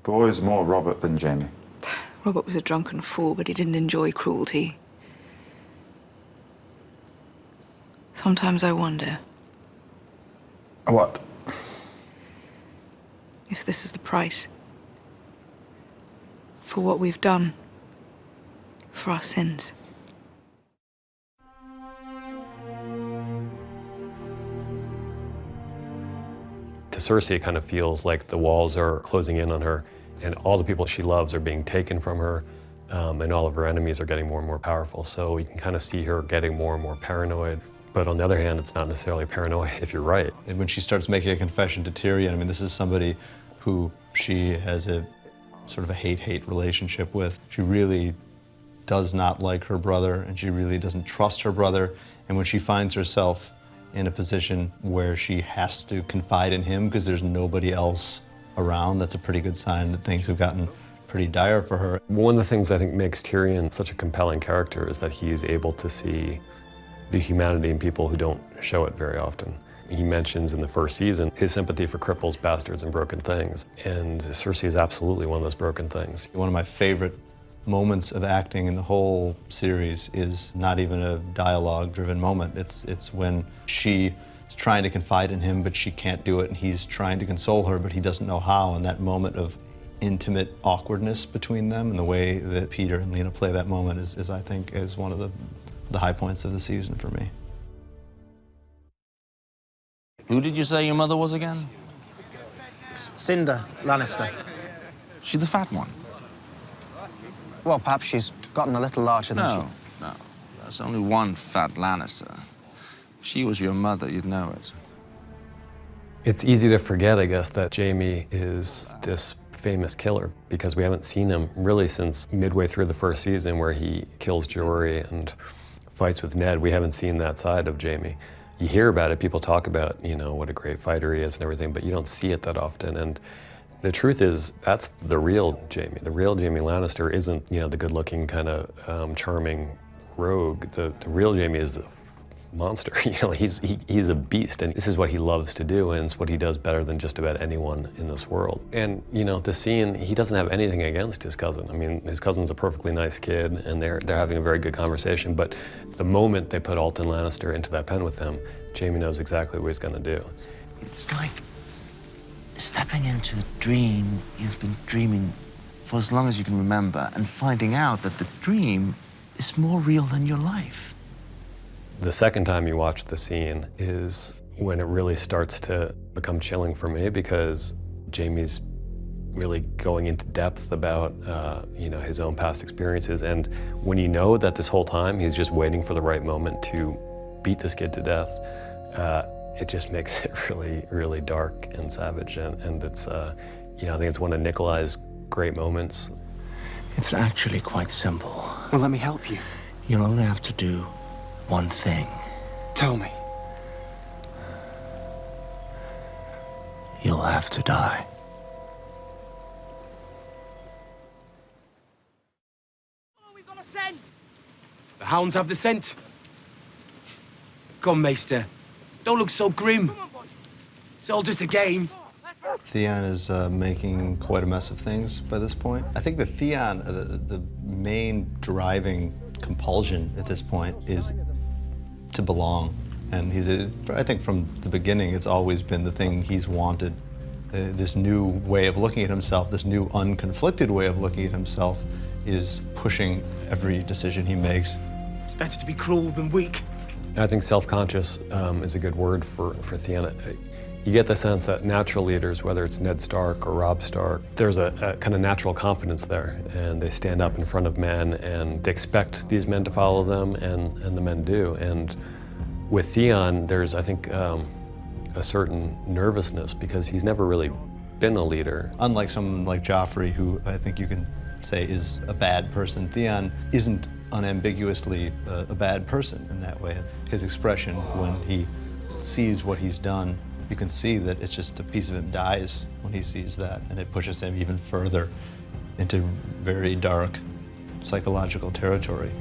Boy's more Robert than Jamie. Robert was a drunken fool, but he didn't enjoy cruelty. Sometimes I wonder What? if this is the price for what we've done, for our sins. To Cersei, it kind of feels like the walls are closing in on her, and all the people she loves are being taken from her, and all of her enemies are getting more and more powerful. So you can kind of see her getting more and more paranoid. But on the other hand, it's not necessarily paranoia if you're right. And when she starts making a confession to Tyrion, I mean, this is somebody who she has a sort of a hate-hate relationship with. She really does not like her brother, and she really doesn't trust her brother. And when she finds herself in a position where she has to confide in him because there's nobody else around, that's a pretty good sign that things have gotten pretty dire for her. One of the things I think makes Tyrion such a compelling character is that he's able to see the humanity in people who don't show it very often. He mentions in the first season his sympathy for cripples, bastards, and broken things. And Cersei is absolutely one of those broken things. One of my favorite moments of acting in the whole series is not even a dialogue-driven moment. It's when she is trying to confide in him, but she can't do it, and he's trying to console her, but he doesn't know how. And that moment of intimate awkwardness between them, and the way that Peter and Lena play that moment is I think, is one of the high points of the season for me. Who did you say your mother was again? Cinder Lannister. She the fat one? Well, perhaps she's gotten a little larger than No, no. There's only one fat Lannister. If she was your mother, you'd know it. It's easy to forget, I guess, that Jamie is this famous killer, because we haven't seen him really since midway through the first season, where he kills Jory and fights with Ned. We haven't seen that side of Jamie. You hear about it, people talk about, you know, what a great fighter he is and everything, but you don't see it that often. And the truth is, that's the real Jamie. The real Jamie Lannister isn't, you know, the good-looking kind of charming rogue. The real Jamie is the monster. You know, he's a beast, and this is what he loves to do, and it's what he does better than just about anyone in this world. And you know, the scene, he doesn't have anything against his cousin. I mean, his cousin's a perfectly nice kid, and they're having a very good conversation. But the moment they put Alton Lannister into that pen with him, Jamie knows exactly what he's going to do. It's like stepping into a dream you've been dreaming for as long as you can remember, and finding out that the dream is more real than your life. The second time you watch the scene is when it really starts to become chilling for me, because Jamie's really going into depth about you know, his own past experiences. And when you know that this whole time he's just waiting for the right moment to beat this kid to death, it just makes it really, really dark and savage. And it's, you know, I think it's one of Nikolai's great moments. It's actually quite simple. Well, let me help you. You'll only have to do one thing. Tell me. You'll have to die. Oh, we've got a scent! The hounds have the scent. Come, Maester. Don't look so grim. It's all just a game. Theon is making quite a mess of things by this point. I think that Theon, the main driving compulsion at this point is to belong. And I think from the beginning, it's always been the thing he's wanted. This new way of looking at himself, this new unconflicted way of looking at himself, is pushing every decision he makes. It's better to be cruel than weak. I think self-conscious is a good word for Theon. You get the sense that natural leaders, whether it's Ned Stark or Robb Stark, there's a kind of natural confidence there, and they stand up in front of men and they expect these men to follow them, and the men do. And with Theon, there's, I think, a certain nervousness, because he's never really been a leader. Unlike someone like Joffrey, who I think you can say is a bad person, Theon isn't unambiguously a bad person in that way. His expression when he sees what he's done, you can see that it's just a piece of him dies when he sees that, and it pushes him even further into very dark psychological territory.